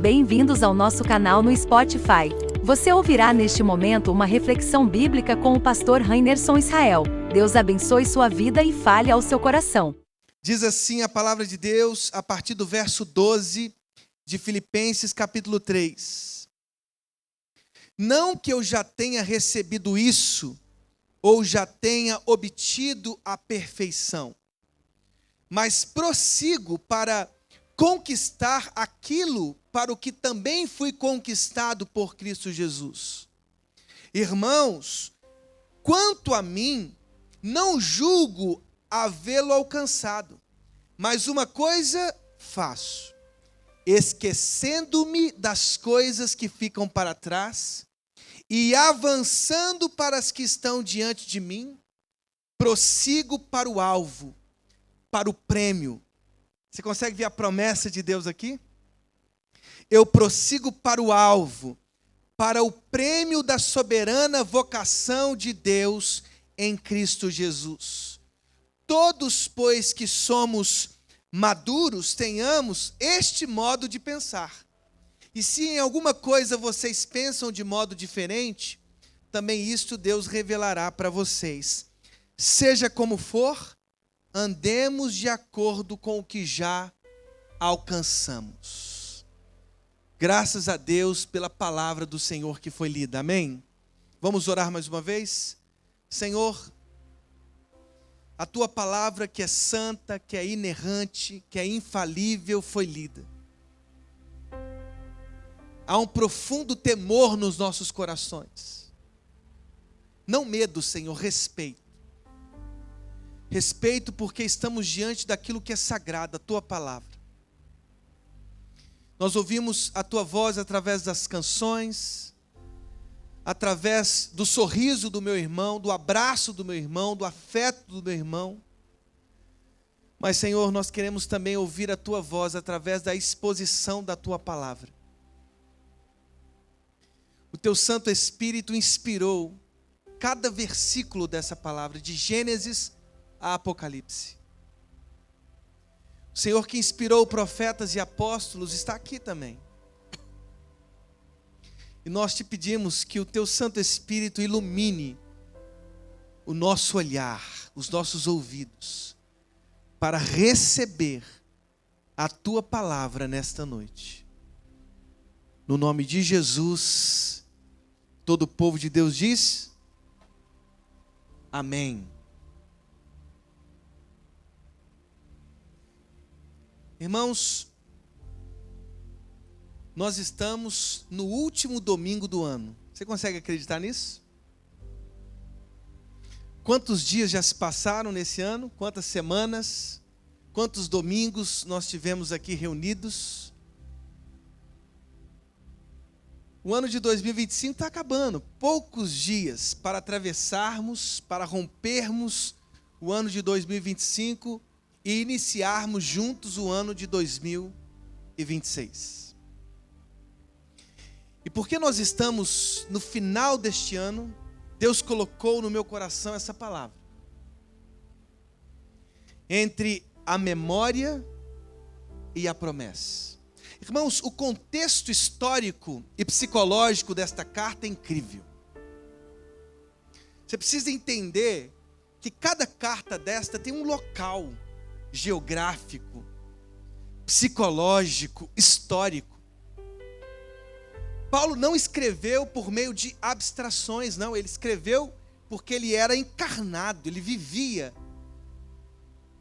Bem-vindos ao nosso canal no Spotify. Você ouvirá neste momento uma reflexão bíblica com o pastor Rainerson Israel. Deus abençoe sua vida e fale ao seu coração. Diz assim a palavra de Deus a partir do verso 12 de Filipenses capítulo 3. Não que eu já tenha recebido isso, ou já tenha obtido a perfeição, mas prossigo para conquistar aquilo para o que também fui conquistado por Cristo Jesus. Irmãos, quanto a mim, não julgo havê-lo alcançado, mas uma coisa faço, esquecendo-me das coisas que ficam para trás e avançando para as que estão diante de mim, prossigo para o alvo, para o prêmio. Você consegue ver a promessa de Deus aqui? Eu prossigo para o alvo, para o prêmio da soberana vocação de Deus em Cristo Jesus. Todos, pois, que somos maduros, tenhamos este modo de pensar. E se em alguma coisa vocês pensam de modo diferente, também isto Deus revelará para vocês. Seja como for, andemos de acordo com o que já alcançamos. Graças a Deus pela palavra do Senhor que foi lida. Amém? Vamos orar mais uma vez? Senhor, a tua palavra que é santa, que é inerrante, que é infalível, foi lida. Há um profundo temor nos nossos corações. Não medo, Senhor, respeito. Respeito porque estamos diante daquilo que é sagrado, a tua palavra. Nós ouvimos a tua voz através das canções, através do sorriso do meu irmão, do abraço do meu irmão, do afeto do meu irmão. Mas, Senhor, nós queremos também ouvir a tua voz através da exposição da tua palavra. O teu Santo Espírito inspirou cada versículo dessa palavra, de Gênesis a Apocalipse. O Senhor que inspirou profetas e apóstolos está aqui também. E nós te pedimos que o teu Santo Espírito ilumine o nosso olhar, os nossos ouvidos, para receber a tua palavra nesta noite. No nome de Jesus, todo o povo de Deus diz: amém. Irmãos, nós estamos no último domingo do ano. Você consegue acreditar nisso? Quantos dias já se passaram nesse ano? Quantas semanas? Quantos domingos nós tivemos aqui reunidos? O ano de 2025 está acabando. Poucos dias para atravessarmos, para rompermos o ano de 2025 e iniciarmos juntos o ano de 2026. E porque nós estamos no final deste ano, Deus colocou no meu coração essa palavra. Entre a memória e a promessa. Irmãos, o contexto histórico e psicológico desta carta é incrível. Você precisa entender que cada carta desta tem um local geográfico, psicológico, histórico. Paulo não escreveu por meio de abstrações, não. Ele escreveu porque ele era encarnado, ele vivia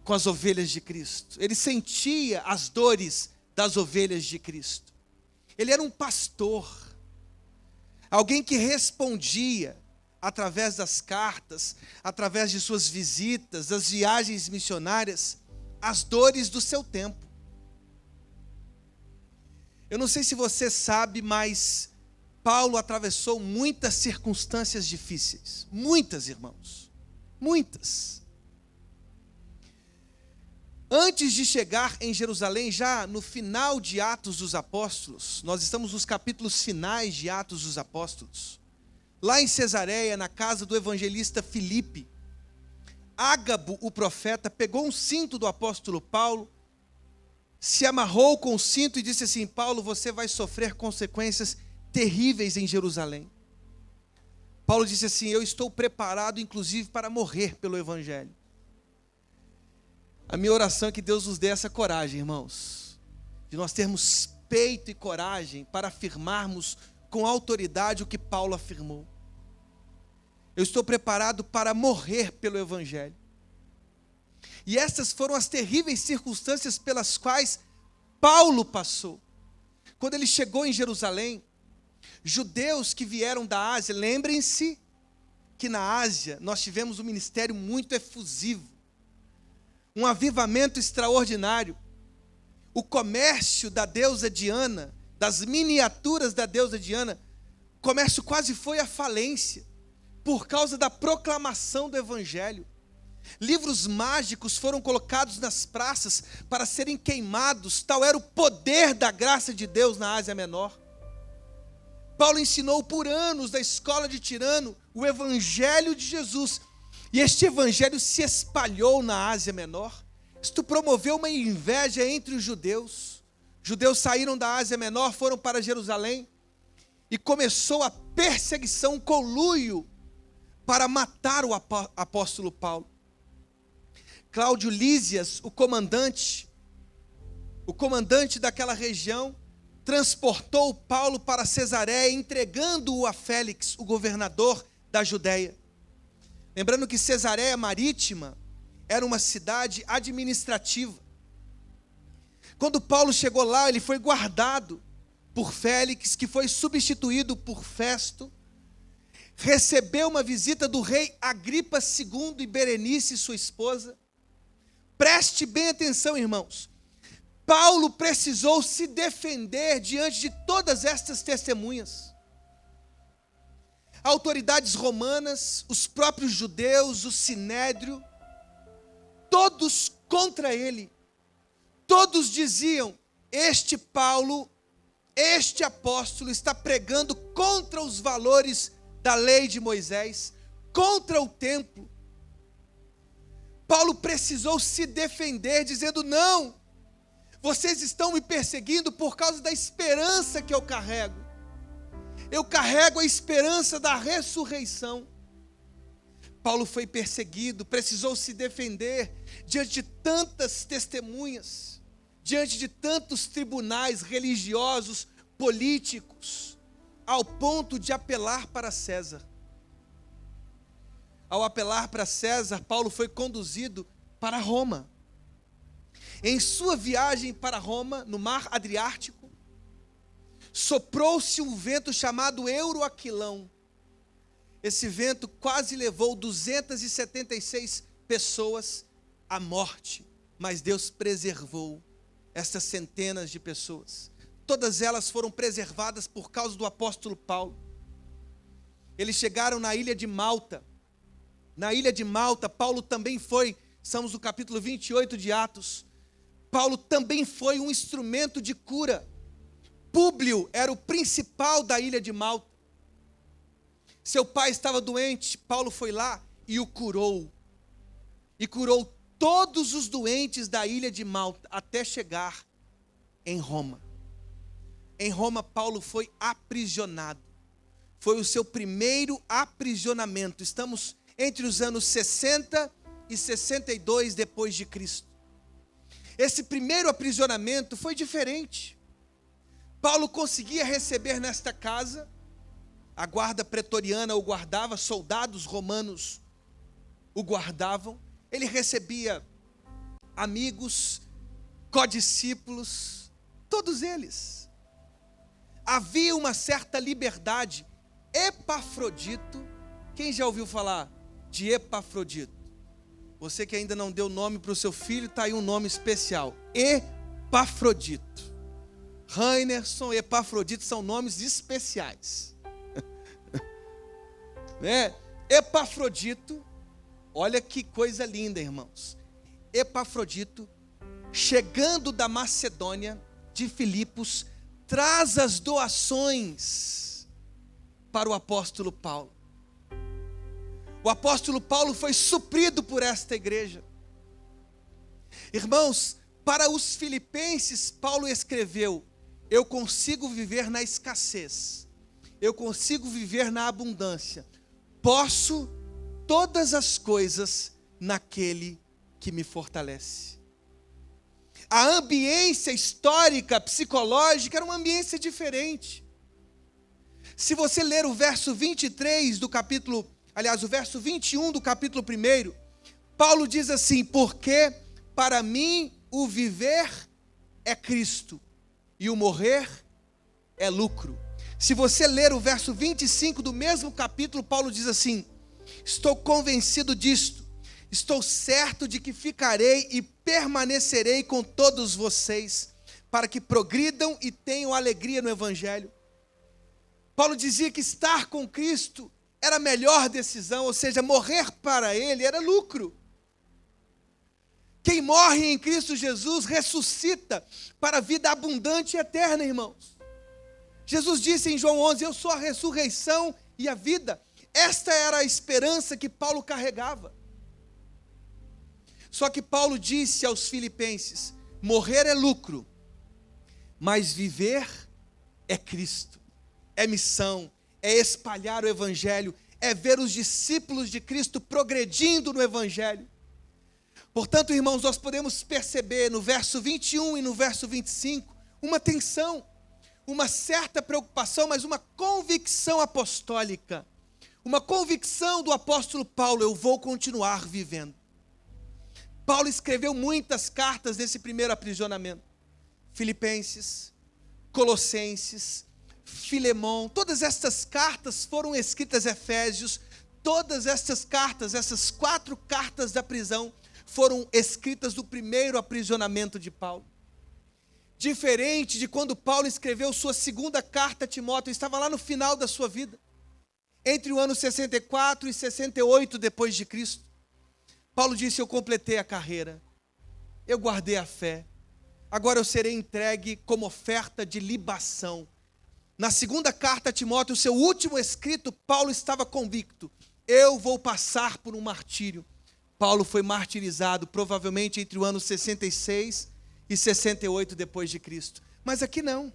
com as ovelhas de Cristo. Ele sentia as dores das ovelhas de Cristo. Ele era um pastor, alguém que respondia através das cartas, através de suas visitas, das viagens missionárias, as dores do seu tempo. Eu não sei se você sabe, mas Paulo atravessou muitas circunstâncias difíceis. Muitas, irmãos. Muitas. Antes de chegar em Jerusalém, já no final de Atos dos Apóstolos, nós estamos nos capítulos finais de Atos dos Apóstolos. Lá em Cesareia, na casa do evangelista Filipe, Ágabo, o profeta, pegou um cinto do apóstolo Paulo se amarrou com o cinto e disse assim: Paulo, você vai sofrer consequências terríveis em Jerusalém. Paulo disse assim: eu estou preparado inclusive para morrer pelo Evangelho. A minha oração é que Deus nos dê essa coragem, irmãos, de nós termos peito e coragem para afirmarmos com autoridade o que Paulo afirmou. Eu estou preparado para morrer pelo Evangelho. E essas foram as terríveis circunstâncias pelas quais Paulo passou. Quando ele chegou em Jerusalém, judeus que vieram da Ásia, lembrem-se que na Ásia nós tivemos um ministério muito efusivo, um avivamento extraordinário. O comércio da deusa Diana, das miniaturas da deusa Diana, o comércio quase foi à falência, por causa da proclamação do Evangelho. Livros mágicos foram colocados nas praças para serem queimados, tal era o poder da graça de Deus na Ásia Menor. Paulo ensinou por anos da escola de Tirano o Evangelho de Jesus, e este Evangelho se espalhou na Ásia Menor. Isto promoveu uma inveja entre os judeus. Judeus saíram da Ásia Menor, foram para Jerusalém, e começou a perseguição, um conluio para matar o apóstolo Paulo. Cláudio Lísias, o comandante daquela região, transportou Paulo para Cesareia, entregando-o a Félix, o governador da Judeia. Lembrando que Cesareia Marítima era uma cidade administrativa. Quando Paulo chegou lá, ele foi guardado por Félix, que foi substituído por Festo. Recebeu uma visita do rei Agripa II e Berenice, sua esposa. Preste bem atenção, irmãos. Paulo precisou se defender diante de todas estas testemunhas. Autoridades romanas, os próprios judeus, o sinédrio, todos contra ele. Todos diziam: este Paulo, este apóstolo está pregando contra os valores da lei de Moisés, contra o templo. Paulo precisou se defender, dizendo: não, vocês estão me perseguindo por causa da esperança que eu carrego. Eu carrego a esperança da ressurreição. Paulo foi perseguido, precisou se defender diante de tantas testemunhas, diante de tantos tribunais religiosos, políticos, ao ponto de apelar para César. Ao apelar para César, Paulo foi conduzido para Roma. Em sua viagem para Roma, no mar Adriático, soprou-se um vento chamado Euroaquilão. Esse vento quase levou 276 pessoas à morte, mas Deus preservou estas centenas de pessoas. Todas elas foram preservadas por causa do apóstolo Paulo. Eles chegaram na ilha de Malta. Na ilha de Malta, Paulo também foi, estamos no capítulo 28 de Atos, Paulo também foi um instrumento de cura. Públio era o principal da ilha de Malta. Seu pai estava doente, Paulo foi lá e o curou. E curou todos os doentes da ilha de Malta, até chegar em Roma. Em Roma, Paulo foi aprisionado. Foi o seu primeiro aprisionamento. Estamos entre os anos 60 e 62 depois de Cristo. Esse primeiro aprisionamento foi diferente. Paulo conseguia receber nesta casa, a guarda pretoriana o guardava, soldados romanos o guardavam. Ele recebia amigos, codiscípulos, todos eles. Havia uma certa liberdade. Epafrodito, quem já ouviu falar de Epafrodito? Você que ainda não deu nome para o seu filho, está aí um nome especial, Epafrodito. Rainerson, Epafrodito são nomes especiais. Né? Epafrodito, olha que coisa linda, irmãos. Epafrodito, chegando da Macedônia, de Filipos, traz as doações para o apóstolo Paulo. O apóstolo Paulo foi suprido por esta igreja. Irmãos, Para os filipenses, Paulo escreveu: eu consigo viver na escassez, eu consigo viver na abundância, posso todas as coisas naquele que me fortalece. A ambiência histórica, psicológica, era uma ambiência diferente. Se você ler o verso 23 do capítulo, aliás, o verso 21 do capítulo 1, Paulo diz assim: porque para mim o viver é Cristo e o morrer é lucro. Se você ler o verso 25 do mesmo capítulo, Paulo diz assim: estou convencido disto, estou certo de que ficarei e permanecerei com todos vocês, para que progridam e tenham alegria no Evangelho. Paulo dizia que estar com Cristo era a melhor decisão, ou seja, morrer para Ele era lucro. Quem morre em Cristo Jesus ressuscita para a vida abundante e eterna, irmãos. Jesus disse em João 11, eu sou a ressurreição e a vida. Esta era a esperança que Paulo carregava. Só que Paulo disse aos filipenses: morrer é lucro, mas viver é Cristo, é missão, é espalhar o Evangelho, é ver os discípulos de Cristo progredindo no Evangelho. Portanto, irmãos, nós podemos perceber no verso 21 e no verso 25 uma tensão, uma certa preocupação, mas uma convicção apostólica, uma convicção do apóstolo Paulo: eu vou continuar vivendo. Paulo escreveu muitas cartas nesse primeiro aprisionamento. Filipenses, Colossenses, Filemão, todas estas cartas foram escritas, Efésios, todas estas cartas, essas 4 cartas da prisão, foram escritas do primeiro aprisionamento de Paulo. Diferente de quando Paulo escreveu sua segunda carta a Timóteo, estava lá no final da sua vida, entre o ano 64 e 68 depois de Cristo. Paulo disse: eu completei a carreira, eu guardei a fé, agora eu serei entregue como oferta de libação. Na segunda carta a Timóteo, seu último escrito, Paulo estava convicto: eu vou passar por um martírio. Paulo foi martirizado provavelmente entre o ano 66 e 68 depois de Cristo. Mas aqui não.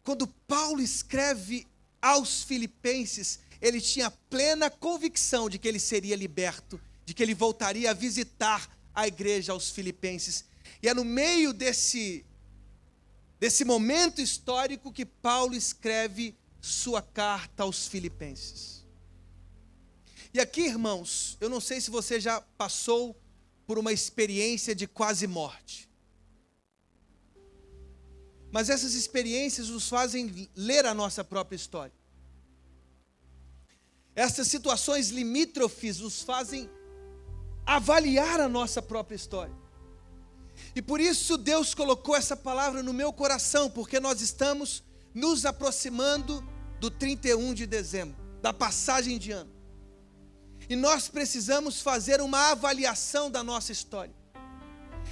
Quando Paulo escreve aos filipenses, ele tinha plena convicção de que ele seria liberto, de que ele voltaria a visitar a igreja aos filipenses. E é no meio desse momento histórico que Paulo escreve sua carta aos filipenses. E aqui, irmãos, eu não sei se você já passou por uma experiência de quase morte, mas essas experiências nos fazem ler a nossa própria história. Essas situações limítrofes nos fazem avaliar a nossa própria história. E por isso Deus colocou essa palavra no meu coração, porque nós estamos nos aproximando do 31 de dezembro, da passagem de ano. E nós precisamos fazer uma avaliação da nossa história.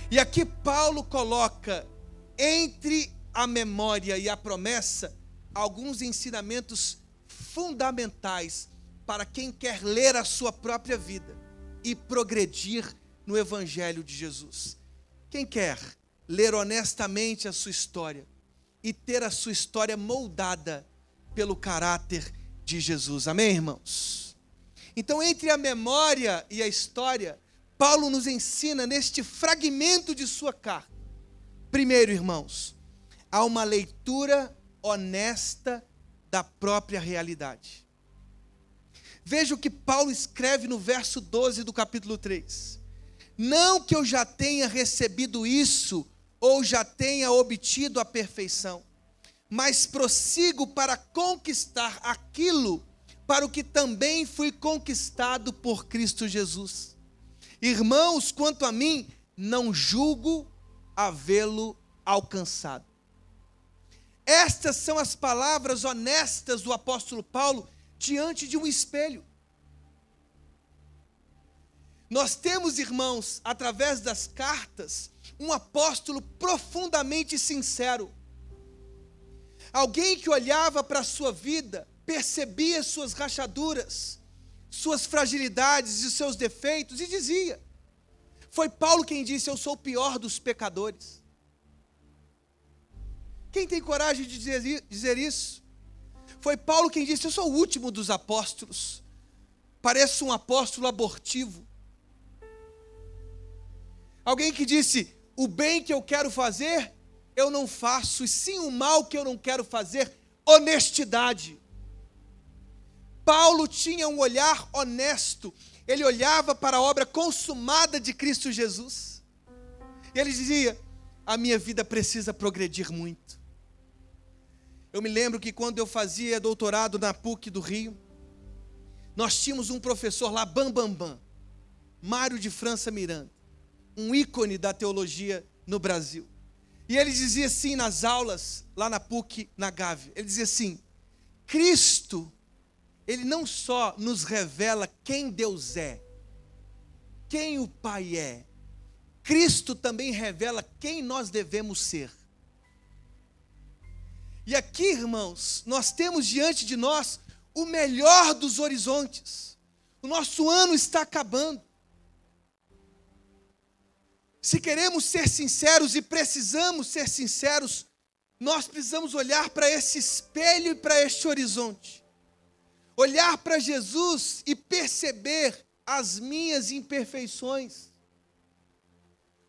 E aqui Paulo coloca entre a memória e a promessa alguns ensinamentos fundamentais para quem quer ler a sua própria vida e progredir no Evangelho de Jesus. Quem quer ler honestamente a sua história e ter a sua história moldada pelo caráter de Jesus. Amém, irmãos? Então, entre a memória e a história, Paulo nos ensina neste fragmento de sua carta. Primeiro, irmãos, há uma leitura honesta da própria realidade. Veja o que Paulo escreve no verso 12 do capítulo 3. Não que eu já tenha recebido isso, ou já tenha obtido a perfeição, mas prossigo para conquistar aquilo para o que também fui conquistado por Cristo Jesus. Irmãos, quanto a mim, não julgo havê-lo alcançado. Estas são as palavras honestas do apóstolo Paulo diante de um espelho. Nós temos, irmãos, através das cartas, um apóstolo profundamente sincero. Alguém que olhava para a sua vida, percebia suas rachaduras, suas fragilidades e seus defeitos e dizia: Foi Paulo quem disse: eu sou o pior dos pecadores. Quem tem coragem de dizer isso? Foi Paulo quem disse: eu sou o último dos apóstolos. Pareço um apóstolo abortivo. Alguém que disse: o bem que eu quero fazer, eu não faço, e sim o mal que eu não quero fazer, honestidade. Paulo tinha um olhar honesto, ele olhava para a obra consumada de Cristo Jesus, e ele dizia: a minha vida precisa progredir muito. Eu me lembro que quando eu fazia doutorado na PUC do Rio, nós tínhamos um professor lá, Mário de França Miranda, um ícone da teologia no Brasil. E ele dizia assim nas aulas, lá na PUC, na Gávea, ele dizia assim: Cristo, ele não só nos revela quem Deus é, quem o Pai é, Cristo também revela quem nós devemos ser. E aqui, irmãos, nós temos diante de nós o melhor dos horizontes. O nosso ano está acabando. Se queremos ser sinceros e precisamos ser sinceros, nós precisamos olhar para esse espelho e para este horizonte. Olhar para Jesus e perceber as minhas imperfeições.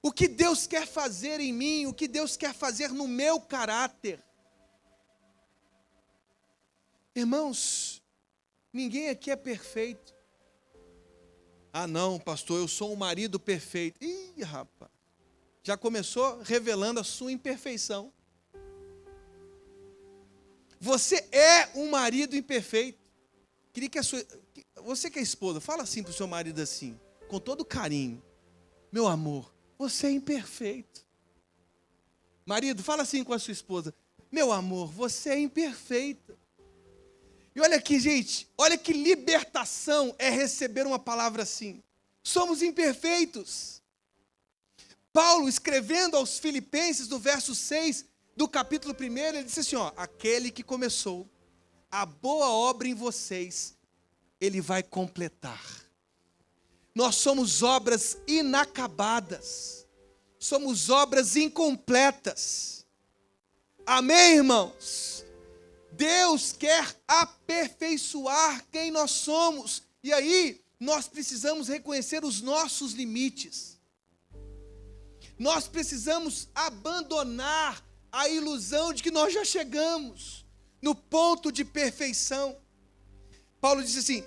O que Deus quer fazer em mim, o que Deus quer fazer no meu caráter. Irmãos, ninguém aqui é perfeito. Ah não, pastor, eu sou um marido perfeito. Ih, rapaz, já começou revelando a sua imperfeição. Você é um marido imperfeito. Queria que você que é esposa, fala assim para o seu marido assim, com todo carinho: meu amor, você é imperfeito. Marido, fala assim com a sua esposa: meu amor, você é imperfeita. E olha aqui, gente, olha que libertação é receber uma palavra assim. Somos imperfeitos. Paulo, escrevendo aos Filipenses, no verso 6 do capítulo 1, ele disse assim, ó: aquele que começou a boa obra em vocês, ele vai completar. Nós somos obras inacabadas, somos obras incompletas. Amém, irmãos? Deus quer aperfeiçoar quem nós somos, e aí nós precisamos reconhecer os nossos limites. Nós precisamos abandonar a ilusão de que nós já chegamos no ponto de perfeição. Paulo diz assim: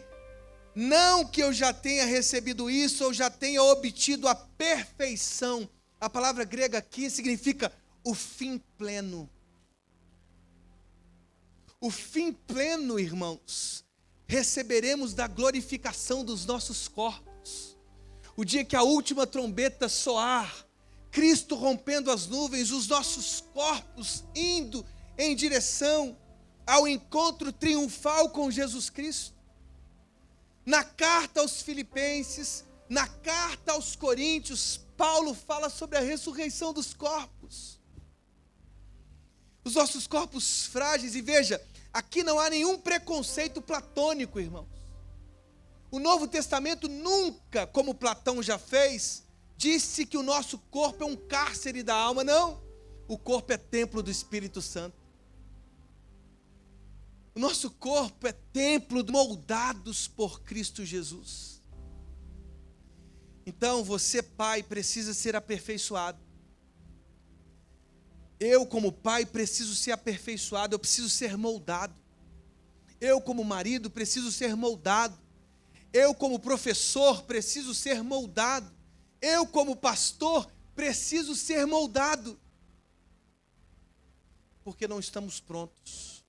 não que eu já tenha recebido isso, ou já tenha obtido a perfeição. A palavra grega aqui significa o fim pleno. O fim pleno, irmãos, receberemos da glorificação dos nossos corpos. O dia que a última trombeta soar, Cristo rompendo as nuvens, os nossos corpos indo em direção ao encontro triunfal com Jesus Cristo. Na carta aos Filipenses, na carta aos Coríntios, Paulo fala sobre a ressurreição dos corpos. Os nossos corpos frágeis, e veja, aqui não há nenhum preconceito platônico, irmãos. O Novo Testamento nunca, como Platão já fez, disse que o nosso corpo é um cárcere da alma. Não, o corpo é templo do Espírito Santo. O nosso corpo é templo moldados por Cristo Jesus. Então você, pai, precisa ser aperfeiçoado. Eu, como pai, preciso ser aperfeiçoado, eu preciso ser moldado. Eu, como marido, preciso ser moldado. Eu, como professor, preciso ser moldado. Eu, como pastor, preciso ser moldado. Porque não estamos prontos.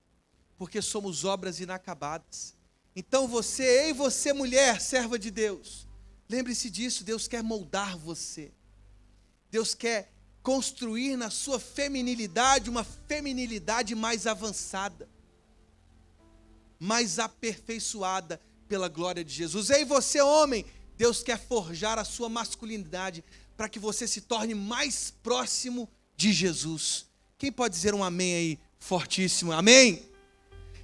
Porque somos obras inacabadas. Então você, mulher, serva de Deus, lembre-se disso, Deus quer moldar você. Deus quer construir na sua feminilidade uma feminilidade mais avançada, mais aperfeiçoada pela glória de Jesus. E aí você, homem, Deus quer forjar a sua masculinidade para que você se torne mais próximo de Jesus. Quem pode dizer um amém aí, fortíssimo? Amém?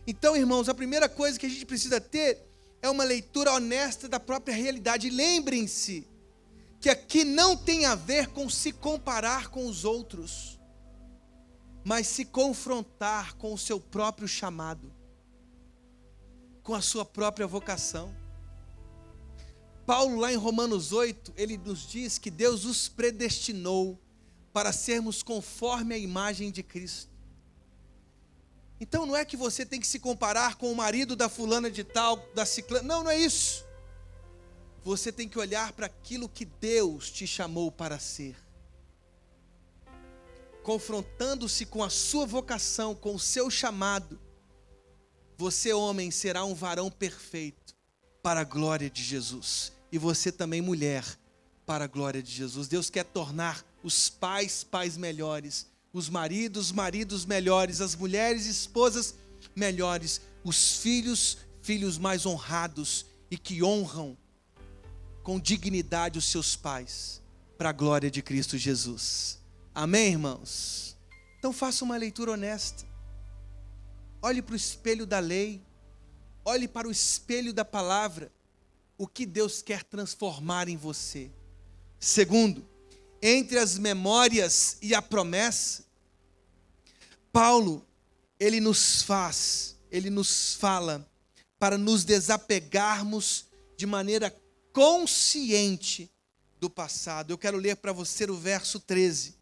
Então, irmãos, a primeira coisa que a gente precisa ter é uma leitura honesta da própria realidade. Lembrem-se que aqui não tem a ver com se comparar com os outros, mas se confrontar com o seu próprio chamado, com a sua própria vocação. Paulo, lá em Romanos 8, ele nos diz que Deus os predestinou para sermos conforme a imagem de Cristo. Então não é que você tem que se comparar com o marido da fulana de tal, da ciclana. Não, não é isso. Você tem que olhar para aquilo que Deus te chamou para ser. Confrontando-se com a sua vocação, com o seu chamado, você, homem, será um varão perfeito para a glória de Jesus. E você também, mulher, para a glória de Jesus. Deus quer tornar os pais, pais melhores, os maridos, maridos melhores, as mulheres, esposas melhores, os filhos, filhos mais honrados e que honram com dignidade os seus pais, para a glória de Cristo Jesus. Amém, irmãos? Então faça uma leitura honesta. Olhe para o espelho da lei, olhe para o espelho da palavra, o que Deus quer transformar em você. Segundo, entre as memórias e a promessa, Paulo, ele nos fala para nos desapegarmos de maneira consciente do passado. Eu quero ler para você o verso 13.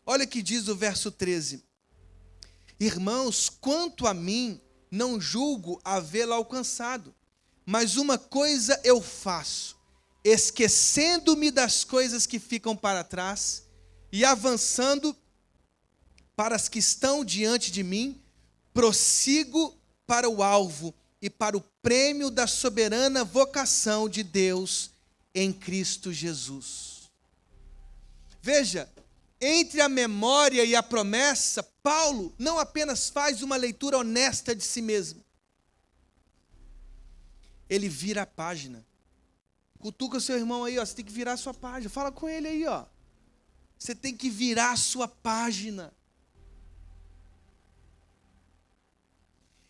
Olha o que diz o verso 13. Irmãos, quanto a mim, não julgo havê-lo alcançado, mas uma coisa eu faço, esquecendo-me das coisas que ficam para trás e avançando para as que estão diante de mim, prossigo para o alvo e para o prêmio da soberana vocação de Deus em Cristo Jesus. Veja, entre a memória e a promessa, Paulo não apenas faz uma leitura honesta de si mesmo, ele vira a página. Cutuca o seu irmão aí, ó, você tem que virar a sua página. Fala com ele aí, ó. Você tem que virar a sua página.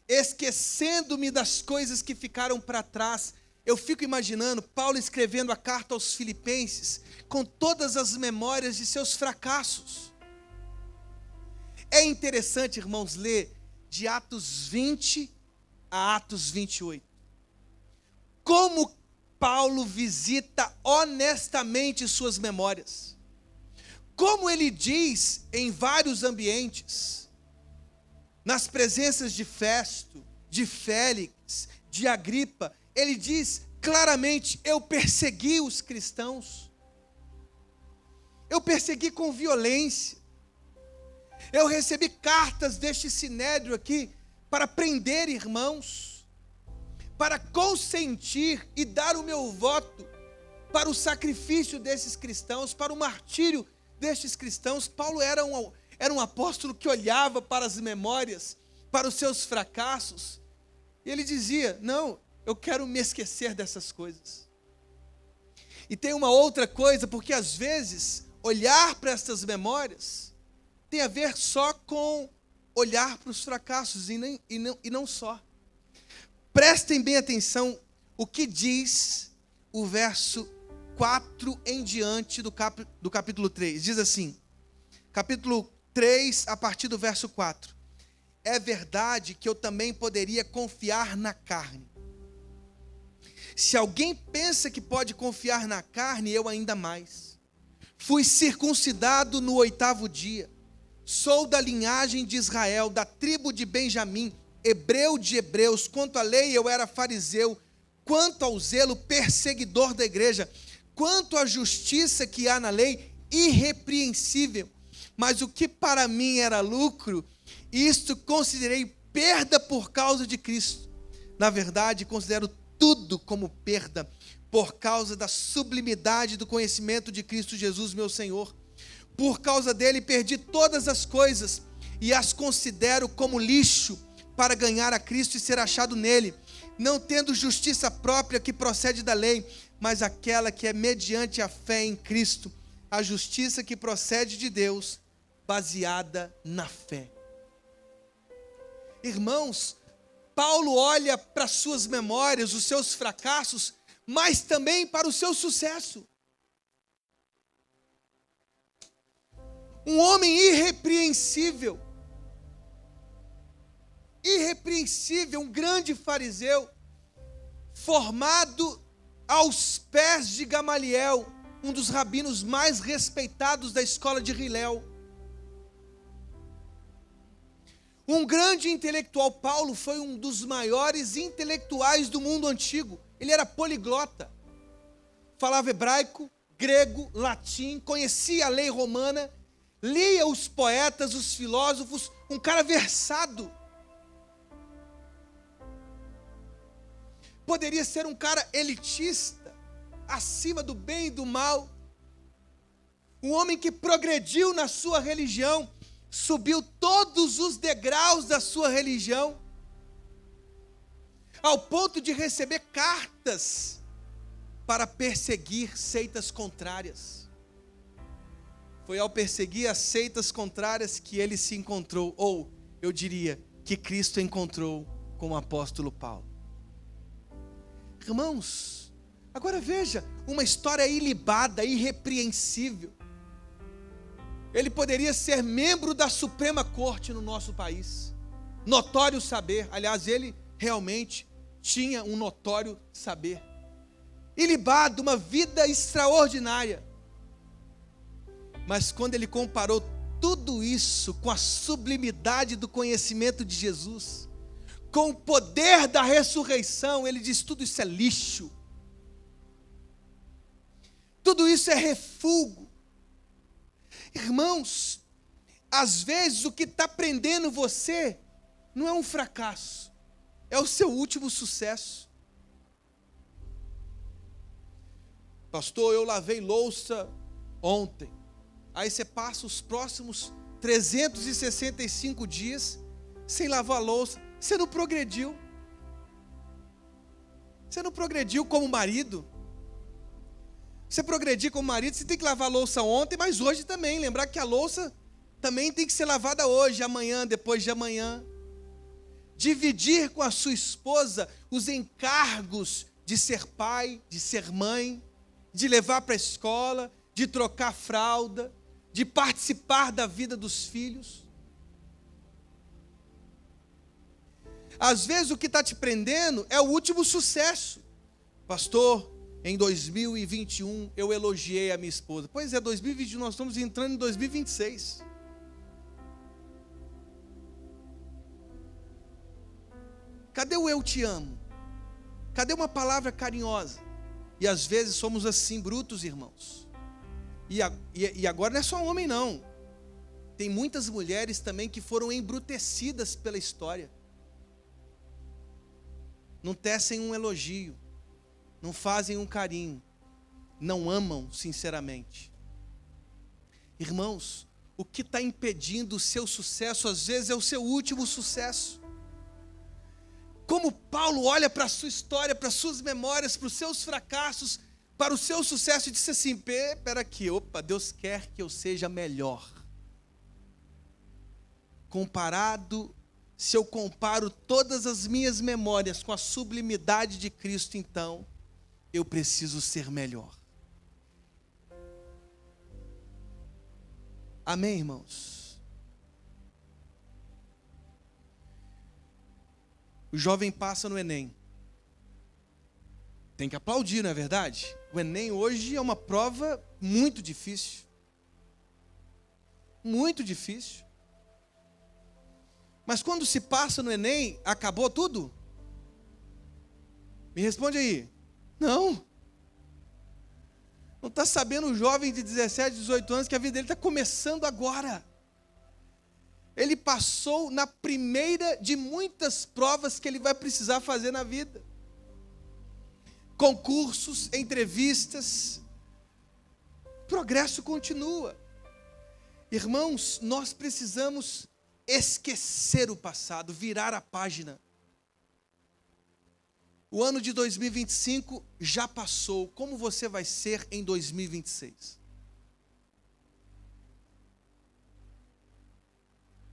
Esquecendo-me das coisas que ficaram para trás. Eu fico imaginando Paulo escrevendo a carta aos Filipenses com todas as memórias de seus fracassos. É interessante, irmãos, ler de Atos 20 a Atos 28. Como Paulo visita honestamente suas memórias. Como ele diz em vários ambientes, nas presenças de Festo, de Félix, de Agripa, ele diz claramente: eu persegui os cristãos, eu persegui com violência, eu recebi cartas deste sinédrio aqui para prender irmãos, para consentir e dar o meu voto para o sacrifício desses cristãos, para o martírio destes cristãos. Paulo era um apóstolo que olhava para as memórias, para os seus fracassos, e ele dizia: não, eu quero me esquecer dessas coisas. E tem uma outra coisa, porque às vezes olhar para essas memórias tem a ver só com olhar para os fracassos e não só. Prestem bem atenção o que diz o verso 4 em diante do capítulo 3. Diz assim, capítulo 3, a partir do verso 4. É verdade que eu também poderia confiar na carne. Se alguém pensa que pode confiar na carne, eu ainda mais. Fui circuncidado no 8º dia. Sou da linhagem de Israel, da tribo de Benjamim, hebreu de hebreus. Quanto à lei, eu era fariseu. Quanto ao zelo, perseguidor da igreja. Quanto à justiça que há na lei, irrepreensível. Mas o que para mim era lucro, isto considerei perda por causa de Cristo. Na verdade, considero tudo como perda, por causa da sublimidade do conhecimento de Cristo Jesus, meu Senhor. Por causa dele perdi todas as coisas e as considero como lixo para ganhar a Cristo e ser achado nele, não tendo justiça própria que procede da lei, mas aquela que é mediante a fé em Cristo, a justiça que procede de Deus, baseada na fé. Irmãos, Paulo olha para suas memórias, os seus fracassos, mas também para o seu sucesso. Um homem irrepreensível. Irrepreensível, um grande fariseu, formado aos pés de Gamaliel, um dos rabinos mais respeitados da escola de Hilel. Um grande intelectual. Paulo foi um dos maiores intelectuais do mundo antigo. Ele era poliglota. Falava hebraico, grego, latim, conhecia a lei romana, lia os poetas, os filósofos, um cara versado. Poderia ser um cara elitista, acima do bem e do mal. Um homem que progrediu na sua religião, subiu todos os degraus da sua religião, ao ponto de receber cartas para perseguir seitas contrárias. Foi ao perseguir as seitas contrárias que ele se encontrou, ou eu diria, que Cristo encontrou com o apóstolo Paulo. Irmãos, agora veja, uma história ilibada, irrepreensível. Ele poderia ser membro da Suprema Corte no nosso país. Notório saber, aliás, ele realmente tinha um notório saber. Ilibado, uma vida extraordinária. Mas quando ele comparou tudo isso com a sublimidade do conhecimento de Jesus, com o poder da ressurreição, ele diz: tudo isso é lixo. Tudo isso é refúgio. Irmãos, às vezes o que está prendendo você não é um fracasso, é o seu último sucesso. Pastor, eu lavei louça ontem. Aí você passa os próximos 365 dias sem lavar a louça. Você não progrediu. Você não progrediu como marido. Você progredir como marido, você tem que lavar a louça ontem, mas hoje também. Lembrar que a louça também tem que ser lavada hoje, amanhã, depois de amanhã. Dividir com a sua esposa os encargos de ser pai, de ser mãe, de levar para a escola, de trocar fralda, de participar da vida dos filhos. Às vezes o que está te prendendo é o último sucesso. Pastor, em 2021 eu elogiei a minha esposa. Pois é, 2021 nós estamos entrando em 2026. Cadê o eu te amo? Cadê uma palavra carinhosa? E às vezes somos assim, brutos, irmãos. E agora não é só homem não. Tem muitas mulheres também que foram embrutecidas pela história. Não tecem um elogio, não fazem um carinho, não amam sinceramente. Irmãos, o que está impedindo o seu sucesso, às vezes é o seu último sucesso. Como Paulo olha para a sua história, para as suas memórias, para os seus fracassos, para o seu sucesso, e disse assim: espera aqui, Deus quer que eu seja melhor. Se eu comparo todas as minhas memórias com a sublimidade de Cristo, então eu preciso ser melhor. Amém, irmãos? O jovem passa no Enem. Tem que aplaudir, não é verdade? O Enem hoje é uma prova muito difícil. Muito difícil. Mas quando se passa no Enem, acabou tudo? Me responde aí. Não. Não está sabendo o jovem de 17, 18 anos que a vida dele está começando agora. Ele passou na primeira de muitas provas que ele vai precisar fazer na vida. Concursos, entrevistas. Progresso continua. Irmãos, nós precisamos esquecer o passado, virar a página. O ano de 2025 já passou. Como você vai ser em 2026?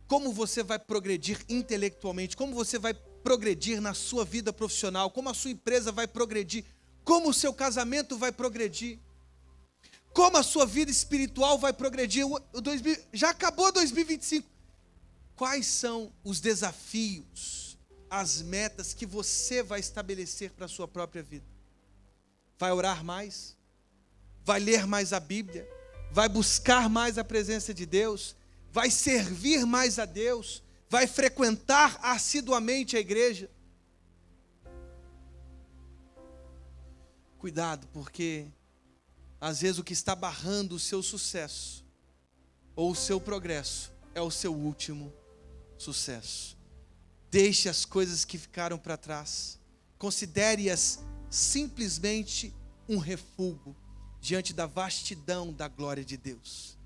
Como você vai progredir intelectualmente? Como você vai progredir na sua vida profissional? Como a sua empresa vai progredir? Como o seu casamento vai progredir? Como a sua vida espiritual vai progredir? Já acabou 2025. Quais são os desafios, as metas que você vai estabelecer para a sua própria vida? Vai orar mais? Vai ler mais a Bíblia? Vai buscar mais a presença de Deus? Vai servir mais a Deus? Vai frequentar assiduamente a igreja? Cuidado, porque às vezes o que está barrando o seu sucesso ou o seu progresso é o seu último sucesso. Deixe as coisas que ficaram para trás. Considere-as simplesmente um refúgio diante da vastidão da glória de Deus.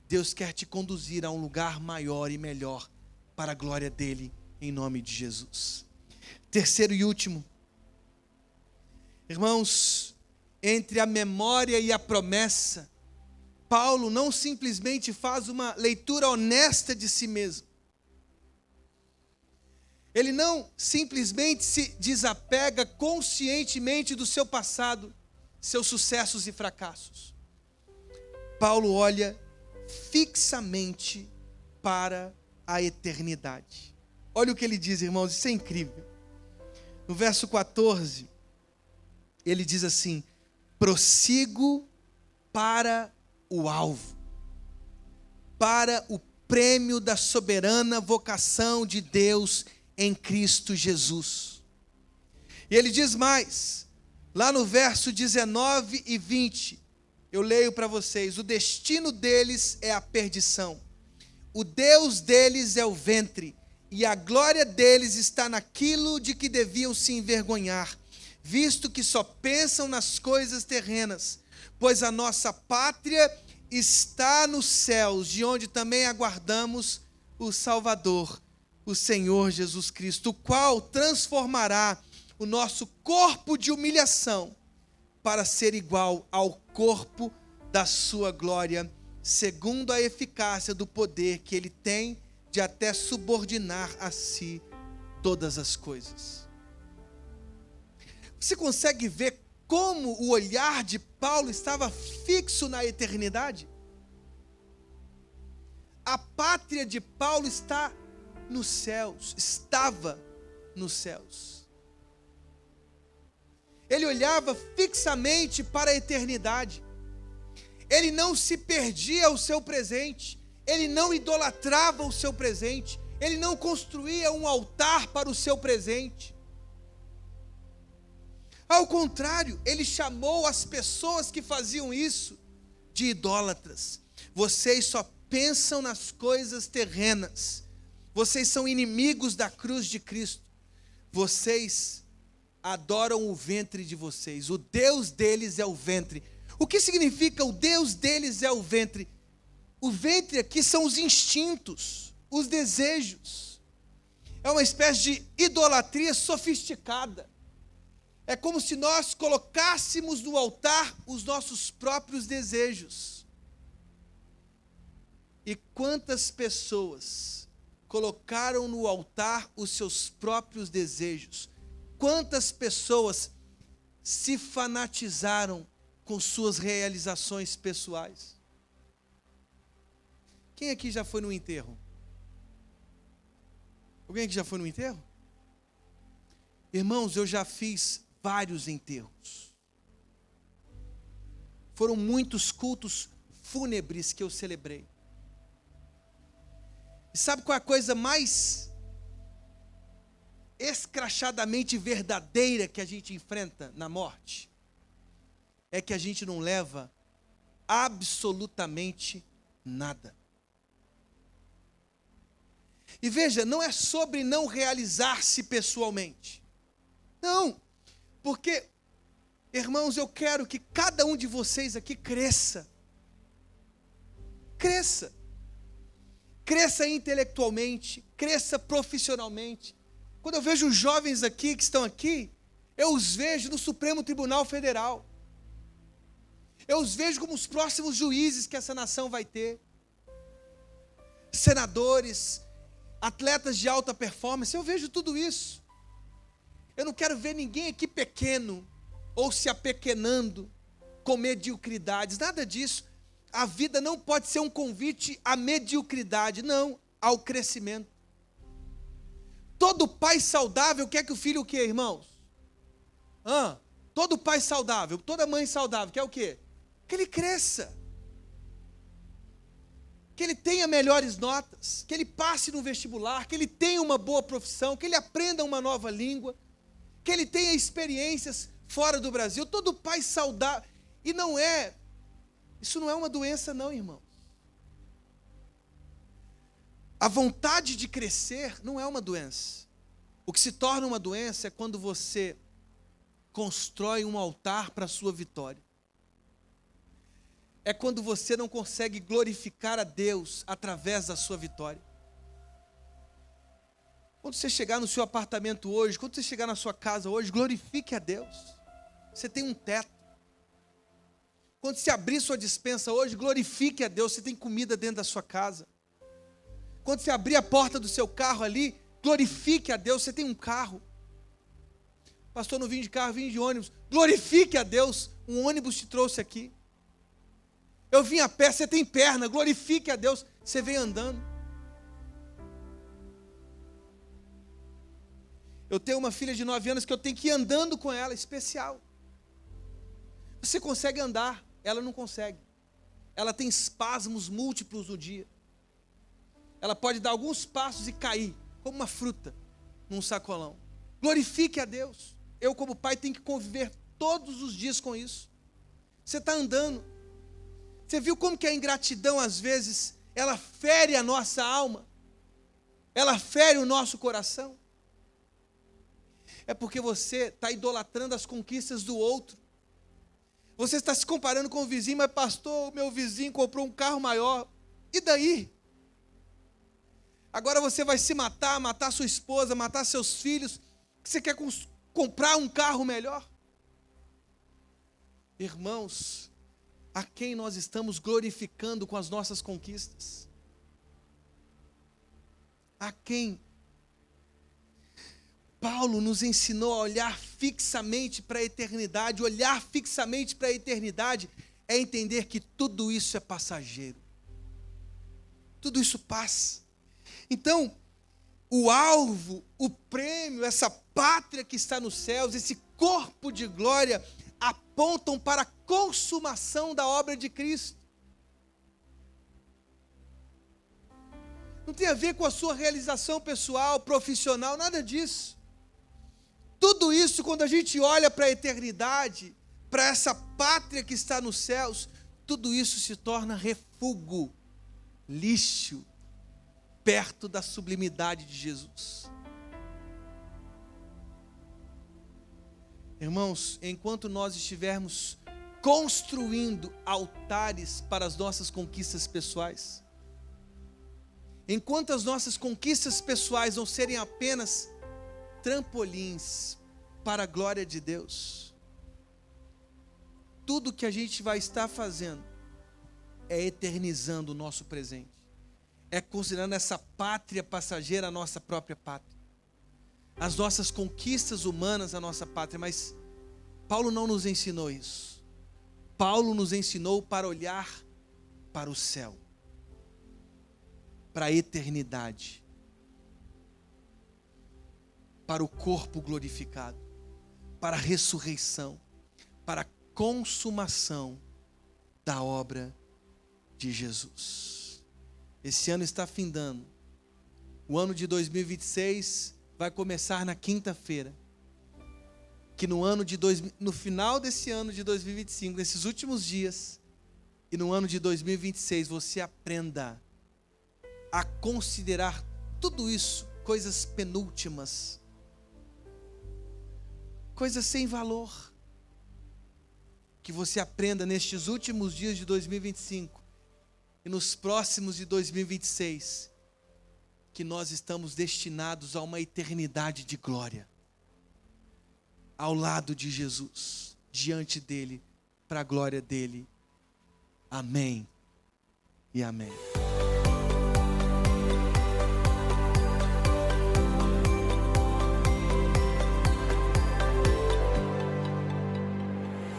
Deus quer te conduzir a um lugar maior e melhor para a glória dele, em nome de Jesus. Terceiro e último. Irmãos, entre a memória e a promessa, Paulo não simplesmente faz uma leitura honesta de si mesmo. Ele não simplesmente se desapega conscientemente do seu passado, seus sucessos e fracassos. Paulo olha fixamente para a eternidade. Olha o que ele diz, irmãos, isso é incrível. No verso 14, ele diz assim: prossigo para o alvo, para o prêmio da soberana vocação de Deus em Cristo Jesus. E ele diz mais, lá no verso 19 e 20, eu leio para vocês: o destino deles é a perdição, o Deus deles é o ventre, e a glória deles está naquilo de que deviam se envergonhar, visto que só pensam nas coisas terrenas, pois a nossa pátria está nos céus, de onde também aguardamos o Salvador, o Senhor Jesus Cristo, o qual transformará o nosso corpo de humilhação para ser igual ao corpo da sua glória, segundo a eficácia do poder que ele tem de até subordinar a si todas as coisas. Você consegue ver como o olhar de Paulo estava fixo na eternidade? A pátria de Paulo está nos céus, estava nos céus. Ele olhava fixamente para a eternidade. Ele não se perdia ao seu presente, ele não idolatrava o seu presente, ele não construía um altar para o seu presente. Ao contrário, ele chamou as pessoas que faziam isso de idólatras. Vocês só pensam nas coisas terrenas. Vocês são inimigos da cruz de Cristo. Vocês adoram o ventre de vocês. O Deus deles é o ventre. O que significa o Deus deles é o ventre? O ventre aqui são os instintos, os desejos. É uma espécie de idolatria sofisticada. É como se nós colocássemos no altar os nossos próprios desejos. E quantas pessoas colocaram no altar os seus próprios desejos? Quantas pessoas se fanatizaram com suas realizações pessoais? Quem aqui já foi no enterro? Alguém aqui já foi no enterro? Irmãos, eu já fiz vários enterros. Foram muitos cultos fúnebres que eu celebrei. E sabe qual é a coisa mais escrachadamente verdadeira que a gente enfrenta na morte? É que a gente não leva absolutamente nada. E veja, não é sobre não realizar-se pessoalmente. Não, porque, irmãos, eu quero que cada um de vocês aqui cresça. Cresça. Cresça intelectualmente, cresça profissionalmente. Quando eu vejo os jovens aqui que estão aqui, eu os vejo no Supremo Tribunal Federal. Eu os vejo como os próximos juízes que essa nação vai ter. Senadores, atletas de alta performance, eu vejo tudo isso. Eu não quero ver ninguém aqui pequeno, ou se apequenando, com mediocridades, nada disso. A vida não pode ser um convite à mediocridade, não, ao crescimento. Todo pai saudável quer que o filho o quê, irmãos? Todo pai saudável, toda mãe saudável quer o quê? Que ele cresça. Que ele tenha melhores notas, que ele passe no vestibular, que ele tenha uma boa profissão, que ele aprenda uma nova língua, que ele tenha experiências fora do Brasil. Todo pai saudável. E isso não é uma doença não, irmãos. A vontade de crescer não é uma doença. O que se torna uma doença é quando você constrói um altar para a sua vitória. É quando você não consegue glorificar a Deus através da sua vitória. Quando você chegar no seu apartamento hoje, quando você chegar na sua casa hoje, glorifique a Deus. Você tem um teto. Quando você abrir sua despensa hoje, glorifique a Deus, você tem comida dentro da sua casa. Quando você abrir a porta do seu carro ali, glorifique a Deus, você tem um carro. Pastor, não vim de carro, vim de ônibus. Glorifique a Deus, um ônibus te trouxe aqui. Eu vim a pé, você tem perna, glorifique a Deus, você vem andando. Eu tenho uma filha de 9 anos que eu tenho que ir andando com ela, especial. Você consegue andar, ela não consegue. Ela tem espasmos múltiplos no dia. Ela pode dar alguns passos e cair, como uma fruta, num sacolão. Glorifique a Deus. Eu, como pai, tenho que conviver todos os dias com isso. Você está andando. Você viu como que a ingratidão, às vezes, ela fere a nossa alma? Ela fere o nosso coração? É porque você está idolatrando as conquistas do outro. Você está se comparando com o vizinho, mas pastor, o meu vizinho comprou um carro maior. E daí? Agora você vai se matar sua esposa, matar seus filhos, que você quer comprar um carro melhor? Irmãos, a quem nós estamos glorificando com as nossas conquistas? A quem? Paulo nos ensinou a olhar fixamente para a eternidade. Olhar fixamente para a eternidade é entender que tudo isso é passageiro. Tudo isso passa. Então, o alvo, o prêmio, essa pátria que está nos céus, esse corpo de glória, apontam para a consumação da obra de Cristo. Não tem a ver com a sua realização pessoal, profissional, nada disso. Tudo isso, quando a gente olha para a eternidade, para essa pátria que está nos céus, tudo isso se torna refúgio, lixo, perto da sublimidade de Jesus. Irmãos, enquanto nós estivermos construindo altares para as nossas conquistas pessoais, enquanto as nossas conquistas pessoais não serem apenas trampolins para a glória de Deus, tudo que a gente vai estar fazendo é eternizando o nosso presente, é considerando essa pátria passageira a nossa própria pátria, as nossas conquistas humanas a nossa pátria. Mas Paulo não nos ensinou isso. Paulo nos ensinou para olhar para o céu, para a eternidade, para o corpo glorificado, para a ressurreição, para a consumação da obra de Jesus. Esse ano está findando. O ano de 2026 vai começar na quinta-feira. Que no final desse ano de 2025, nesses últimos dias, e no ano de 2026, você aprenda a considerar tudo isso coisas penúltimas, coisas sem valor. Que você aprenda nestes últimos dias de 2025 e nos próximos de 2026, que nós estamos destinados a uma eternidade de glória, ao lado de Jesus, diante dele, para a glória dele. Amém e amém.